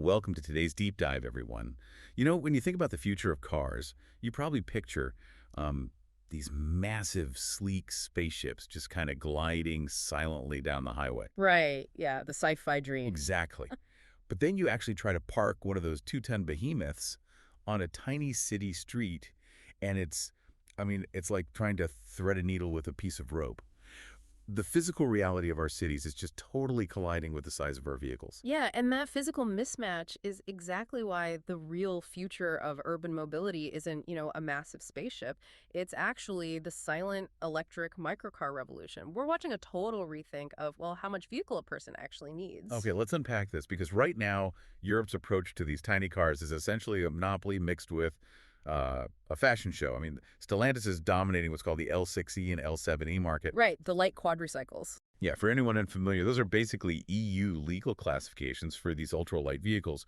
welcome to today's deep dive, everyone. When you think about the future of cars, you probably picture um, these massive, sleek spaceships just kind of gliding silently down the highway. Right, yeah, the sci-fi dream. Exactly. But then you actually try to park one of those two-ton behemoths on a tiny city street, and it's like trying to thread a needle with a piece of rope. The physical reality of our cities is just totally colliding with the size of our vehicles. Yeah, and that physical mismatch is exactly why the real future of urban mobility isn't, a massive spaceship. It's actually the silent electric microcar revolution. We're watching a total rethink of, well, how much vehicle a person actually needs. Okay, let's unpack this because right now, Europe's approach to these tiny cars is essentially a monopoly mixed with a fashion show. I mean, Stellantis is dominating what's called the L6E and L7E market. Right, the light quadricycles. Yeah, for anyone unfamiliar, those are basically EU legal classifications for these ultralight vehicles.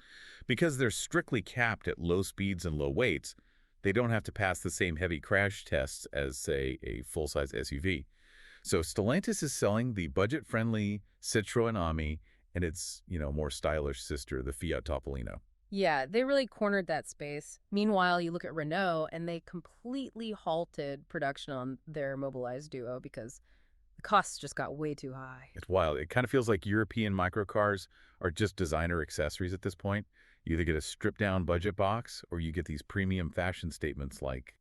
Because they're strictly capped at low speeds and low weights, they don't have to pass the same heavy crash tests as, say, a full-size SUV. So Stellantis is selling the budget-friendly Citroen Ami and its, more stylish sister, the Fiat Topolino. Yeah, they really cornered that space. Meanwhile, you look at Renault, and they completely halted production on their Mobilize Duo because the costs just got way too high. It's wild. It kind of feels like European microcars are just designer accessories at this point. You either get a stripped-down budget box or you get these premium fashion statements like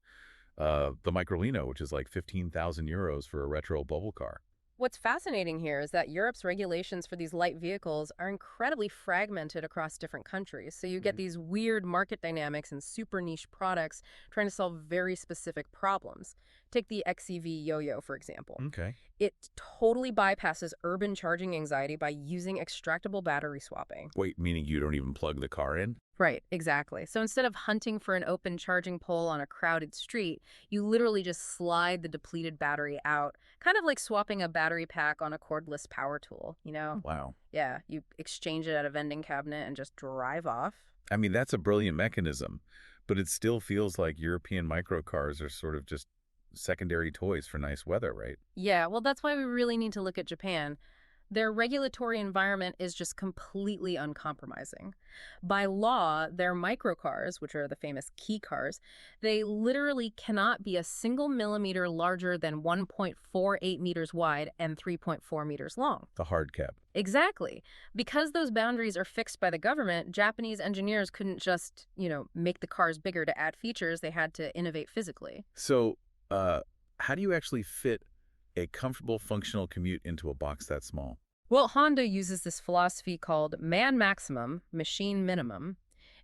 the Microlino, which is like 15,000 euros for a retro bubble car. What's fascinating here is that Europe's regulations for these light vehicles are incredibly fragmented across different countries. So you get these weird market dynamics and super niche products trying to solve very specific problems. Take the XEV Yo-Yo, for example. Okay. It totally bypasses urban charging anxiety by using extractable battery swapping. Wait, meaning you don't even plug the car in? Right, exactly. So instead of hunting for an open charging pole on a crowded street, you literally just slide the depleted battery out, kind of like swapping a battery pack on a cordless power tool. Wow. Yeah, you exchange it at a vending cabinet and just drive off. I mean, that's a brilliant mechanism, but it still feels like European microcars are sort of just secondary toys for nice weather, right? Yeah, well, that's why we really need to look at Japan. Their regulatory environment is just completely uncompromising. By law, their microcars, which are the famous key cars, they literally cannot be a single millimeter larger than 1.48 meters wide and 3.4 meters long. The hard cap. Exactly. Because those boundaries are fixed by the government, Japanese engineers couldn't just, make the cars bigger to add features. They had to innovate physically. So, how do you actually fit a comfortable, functional commute into a box that small? Well, Honda uses this philosophy called man maximum, machine minimum.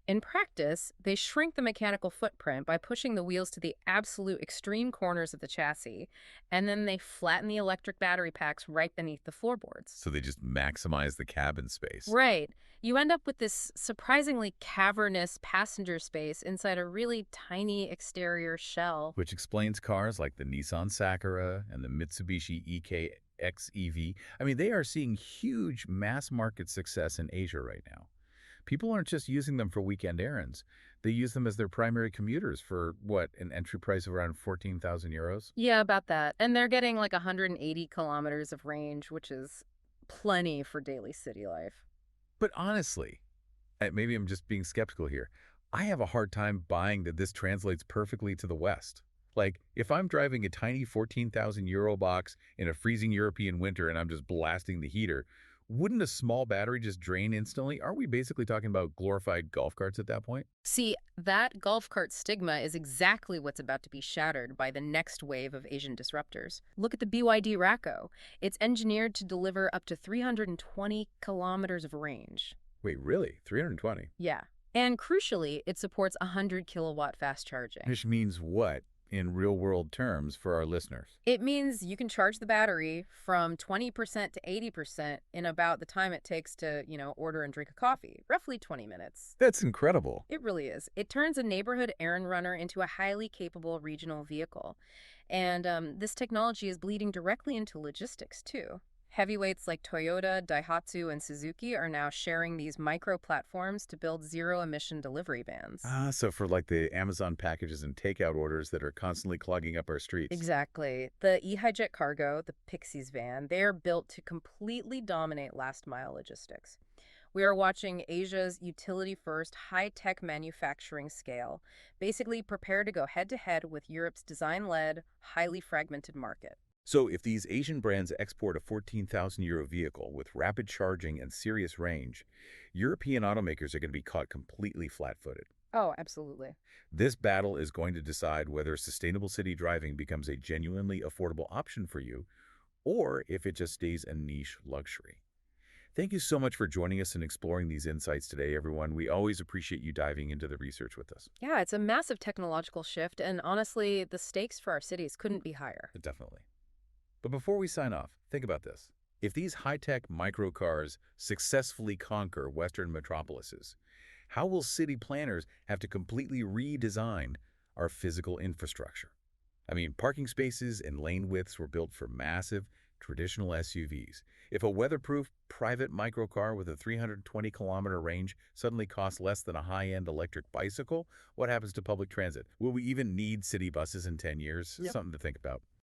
In practice, they shrink the mechanical footprint by pushing the wheels to the absolute extreme corners of the chassis, and then they flatten the electric battery packs right beneath the floorboards. So they just maximize the cabin space. Right. You end up with this surprisingly cavernous passenger space inside a really tiny exterior shell. Which explains cars like the Nissan Sakura and the Mitsubishi EK-XEV. I mean, they are seeing huge mass market success in Asia right now. People aren't just using them for weekend errands. They use them as their primary commuters for, what, an entry price of around 14,000 euros? Yeah, about that. And they're getting like 180 kilometers of range, which is plenty for daily city life. But honestly, maybe I'm just being skeptical here. I have a hard time buying that this translates perfectly to the West. Like, if I'm driving a tiny 14,000 euro box in a freezing European winter and I'm just blasting the heater, wouldn't a small battery just drain instantly? Aren't we basically talking about glorified golf carts at that point? See, that golf cart stigma is exactly what's about to be shattered by the next wave of Asian disruptors. Look at the BYD Racco. It's engineered to deliver up to 320 kilometers of range. Wait, really? 320? Yeah. And crucially, it supports 100 kilowatt fast charging. Which means what in real-world terms for our listeners? It means you can charge the battery from 20% to 80% in about the time it takes to, order and drink a coffee, roughly 20 minutes. That's incredible. It really is. It turns a neighborhood errand runner into a highly capable regional vehicle. And this technology is bleeding directly into logistics, too. Heavyweights like Toyota, Daihatsu, and Suzuki are now sharing these micro platforms to build zero-emission delivery vans. So for like the Amazon packages and takeout orders that are constantly clogging up our streets. Exactly. The eHiJet Cargo, the Pixies van, they are built to completely dominate last-mile logistics. We are watching Asia's utility-first, high-tech manufacturing scale, basically prepare to go head-to-head with Europe's design-led, highly fragmented market. So if these Asian brands export a 14,000 euro vehicle with rapid charging and serious range, European automakers are going to be caught completely flat-footed. Oh, absolutely. This battle is going to decide whether sustainable city driving becomes a genuinely affordable option for you or if it just stays a niche luxury. Thank you so much for joining us and exploring these insights today, everyone. We always appreciate you diving into the research with us. Yeah, it's a massive technological shift, and honestly, the stakes for our cities couldn't be higher. Definitely. But before we sign off, think about this. If these high-tech microcars successfully conquer Western metropolises, how will city planners have to completely redesign our physical infrastructure? I mean, parking spaces and lane widths were built for massive, traditional SUVs. If a weatherproof private microcar with a 320-kilometer range suddenly costs less than a high-end electric bicycle, what happens to public transit? Will we even need city buses in 10 years? Yep. Something to think about.